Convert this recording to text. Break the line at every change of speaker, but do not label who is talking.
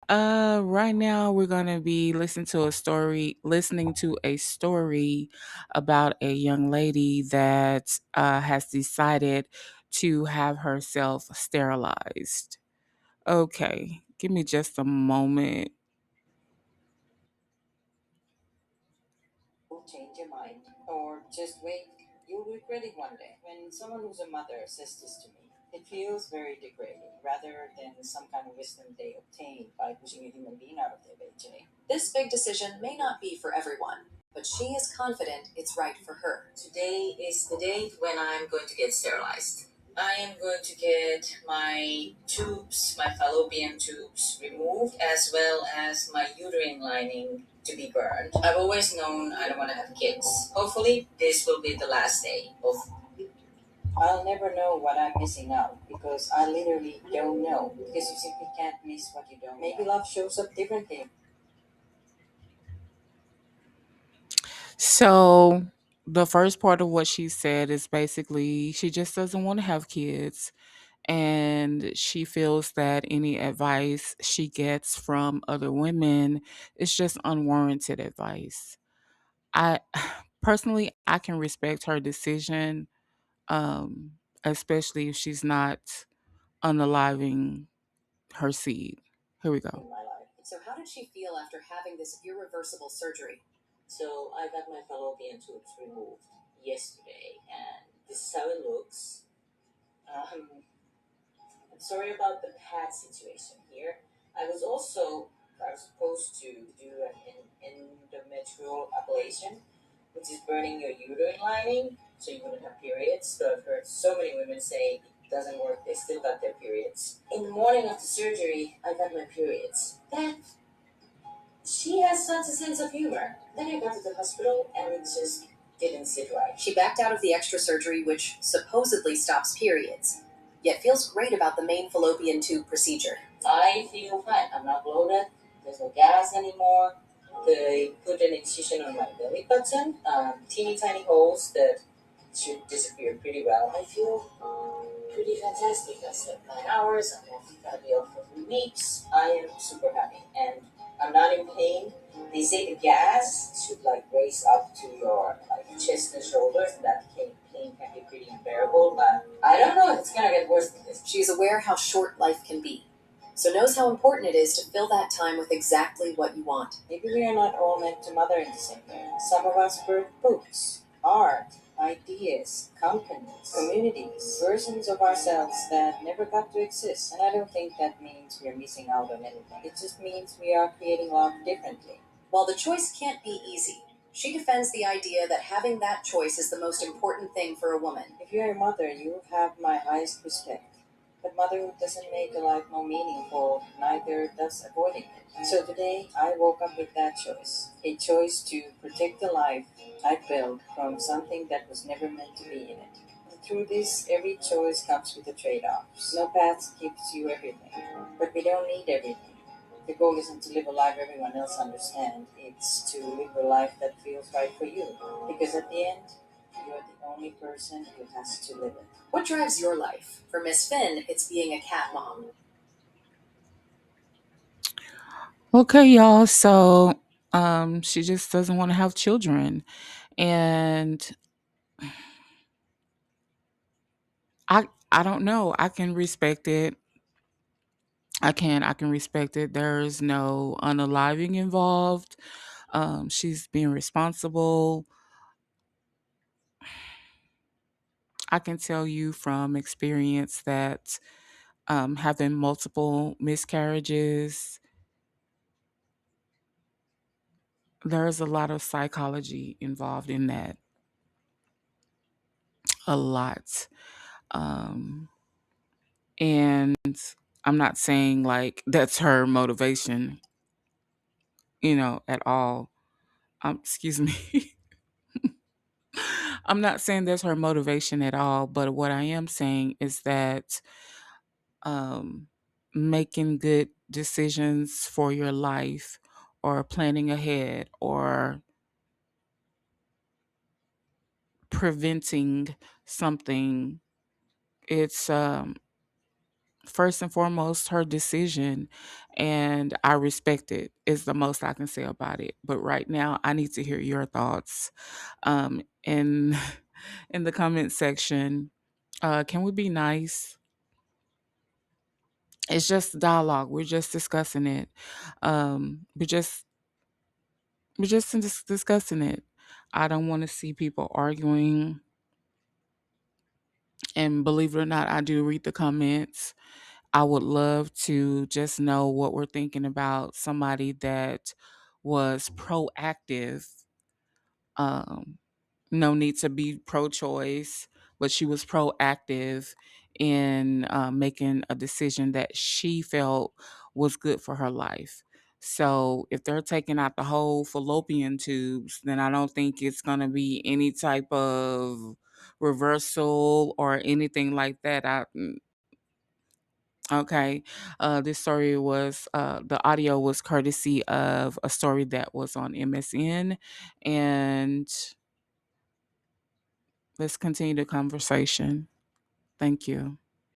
Right now we're gonna be listening to a story about a young lady that has decided to have herself sterilized. Okay, give me just a moment.
Will change your mind. Or just wait, you'll regret it one day. When someone who's a mother says this to me, it feels very degrading rather than some kind of wisdom they obtain by pushing a human being out of their way, Jay. This big decision may not be for everyone, but she is confident it's right for her. Today is the day when I'm going to get sterilized. I am going to get my tubes, my fallopian tubes, removed, as well as my uterine lining to be burned. I've always known I don't want to have kids. Hopefully, this will be the last day of. I'll never know what I'm missing out because I literally don't know. Because you simply can't miss what you don't. Maybe love shows up differently.
So the first part of what she said is basically she just doesn't want to have kids, and she feels that any advice she gets from other women is just unwarranted advice. I personally I can respect her decision, um, especially if she's not unaliving her seed. Here we go.
In my life. So, how did she feel after having this irreversible surgery? So, I got my fallopian tubes removed yesterday, and this is how it looks. Um, I'm sorry about the pad situation here. I was supposed to do an endometrial ablation, which is burning your uterine lining so you wouldn't have periods. But I've heard so many women say it doesn't work, they still got their periods. In the morning of the surgery, I got my periods. That she has such a sense of humor. Then I got to the hospital and it just didn't sit right. She backed out of the extra surgery, which supposedly stops periods, yet feels great about the main fallopian tube procedure. I feel fine. I'm not bloated. There's no gas anymore. They put an incision on my belly button, teeny tiny holes that should disappear pretty well. I feel pretty fantastic. I slept 9 hours. Gonna be off for 3 weeks. I am super happy, and I'm not in pain. They say the gas should like raise up to your like chest and shoulders, and that pain can be pretty unbearable. But I don't know if it's gonna get worse than this. She's aware how short life can be, so knows how important it is to fill that time with exactly what you want. Maybe we are not all meant to mother in the same way. Some of us birth books, art, ideas, companies, communities, versions of ourselves that never got to exist. And I don't think that means we're missing out on anything. It just means we are creating love differently. While the choice can't be easy, she defends the idea that having that choice is the most important thing for a woman. If you're a mother, you have my highest respect. But motherhood doesn't make a life more meaningful, neither does avoiding it. So today, I woke up with that choice. A choice to protect the life I built from something that was never meant to be in it. The truth is, every choice comes with a trade-offs. No path gives you everything, but we don't need everything. The goal isn't to live a life everyone else understands. It's to live a life that feels right for you. Because at the end, you're the only person who has to live it. What drives your life? For Miss Finn, it's being a cat mom.
Okay, y'all. So she just doesn't want to have children. And I don't know. I can respect it. I can respect it. There's no unaliving involved. She's being responsible. I can tell you from experience that having multiple miscarriages, there's a lot of psychology involved in that. A lot. Um, and I'm not saying like that's her motivation, at all. Excuse me. I'm not saying that's her motivation at all, but what I am saying is that um, making good decisions for your life or planning ahead or preventing something, it's first and foremost her decision, and I respect it is the most I can say about it. But right now I need to hear your thoughts. In in the comment section, can we be nice? It's just dialogue. We're just discussing it. We're just discussing it. I don't want to see people arguing. And believe it or not, I do read the comments. I would love to just know what we're thinking about somebody that was proactive. Um, no need to be pro choice, but she was proactive in making a decision that she felt was good for her life. So if they're taking out the whole fallopian tubes, then I don't think it's going to be any type of reversal or anything like that. Okay. This story was, the audio was courtesy of a story that was on MSN. And let's continue the conversation. Thank you.